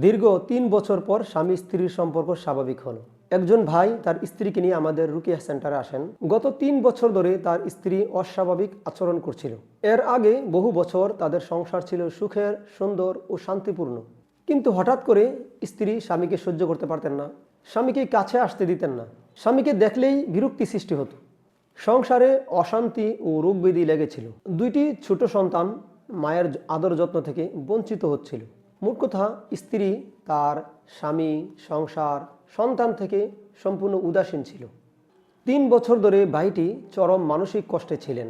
দীর্ঘ ৩ বছর পর স্বামী স্ত্রীর সম্পর্ক স্বাভাবিক হলো। একজন ভাই তার স্ত্রীকে নিয়ে আমাদের রুকিয়া সেন্টারে আসেন। গত ৩ বছর ধরে তার স্ত্রী অস্বাভাবিক আচরণ করছিল। এর আগে বহু বছর তাদের সংসার ছিল সুখের, সুন্দর ও শান্তিপূর্ণ। কিন্তু হঠাৎ করে স্ত্রী স্বামীকে সহ্য করতে পারতেন না, স্বামীকে কাছে আসতে দিতেন না, স্বামীকে দেখলেই বিরক্তি সৃষ্টি হতো। সংসারে অশান্তি ও রোগব্যাধি লেগেছিল। ২টি ছোট সন্তান মায়ের আদর যত্ন থেকে বঞ্চিত হচ্ছিল। মোট কথা, স্ত্রী তার স্বামী, সংসার, সন্তান থেকে সম্পূর্ণ উদাসীন ছিল। ৩ বছর ধরে ভাইটি চরম মানসিক কষ্টে ছিলেন।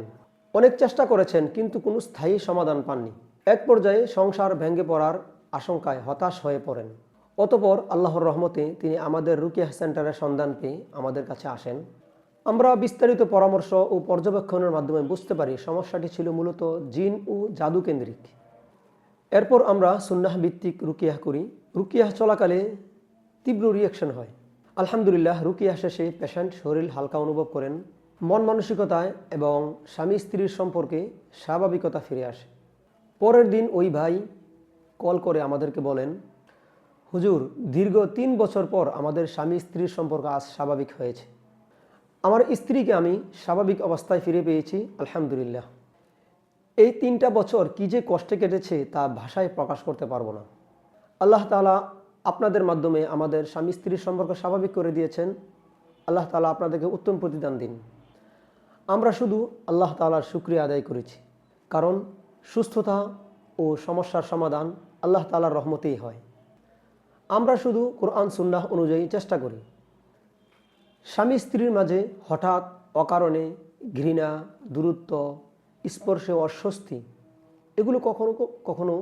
অনেক চেষ্টা করেছেন কিন্তু কোনো স্থায়ী সমাধান পাননি। এক পর্যায়ে সংসার ভেঙে পড়ার আশঙ্কায় হতাশ হয়ে পড়েন। অতঃপর আল্লাহর রহমতে তিনি আমাদের রুকিয়া সেন্টারের সন্ধান পেয়ে আমাদের কাছে আসেন। আমরা বিস্তারিত পরামর্শ ও পর্যবেক্ষণের মাধ্যমে বুঝতে পারি সমস্যাটি ছিল মূলত জিন ও জাদু কেন্দ্রিক। এরপর আমরা সুন্নাহ ভিত্তিক রুকিয়াহ করি। রুকিয়াহ চলাকালে তীব্র রিয়াকশন হয়। আলহামদুলিল্লাহ, রুকিয়াহ শেষে পেশেন্ট শরীর হালকা অনুভব করেন, মন মানসিকতায় এবং স্বামী স্ত্রীর সম্পর্কে স্বাভাবিকতা ফিরে আসে। পরের দিন ওই ভাই কল করে আমাদেরকে বলেন, হুজুর, দীর্ঘ ৩ বছর পর আমাদের স্বামী স্ত্রীর সম্পর্ক আজ স্বাভাবিক হয়েছে। আমার স্ত্রীকে আমি স্বাভাবিক অবস্থায় ফিরে পেয়েছি, আলহামদুলিল্লাহ। এই ৩টা বছর কি যে কষ্টে কেটেছে তা ভাষায় প্রকাশ করতে পারবো না। আল্লাহ তাআলা আপনাদের মাধ্যমে আমাদের স্বামী স্ত্রীর সম্পর্ক স্বাভাবিক করে দিয়েছেন। আল্লাহ তাআলা আপনাদেরকে উত্তম প্রতিদান দিন। আমরা শুধু আল্লাহ তাআলার শুকরিয়া আদায় করেছি, কারণ সুস্থতা ও সমস্যার সমাধান আল্লাহ তাআলার রহমতেই হয়। আমরা শুধু কোরআন সুন্নাহ অনুযায়ী চেষ্টা করি। স্বামী স্ত্রীর মাঝে হঠাৎ অকারণে ঘৃণা, দূরত্ব, স্পর্শে অস্বস্তি, এগুলো কখনো কখনো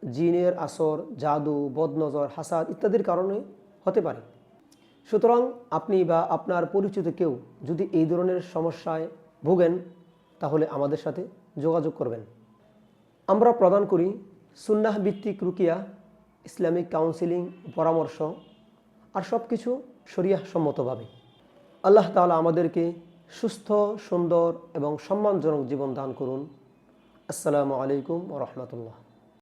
জিনের আসর, জাদু, বদনজর, হাসাদ ইত্যাদির কারণে হতে পারে। সুতরাং আপনি বা আপনার পরিচিত কেউ যদি এই ধরনের সমস্যায় ভোগেন, তাহলে আমাদের সাথে যোগাযোগ করবেন। আমরা প্রদান করি সুন্নাহ ভিত্তিক রুকিয়া, ইসলামিক কাউন্সিলিং, পরামর্শ, আর সব কিছু শরিয়াহ সম্মতভাবে। আল্লাহ তাআলা আমাদেরকে সুস্থ, সুন্দর এবং সম্মানজনক জীবন দান করুন। আসসালামু আলাইকুম ওয়া রাহমাতুল্লাহ।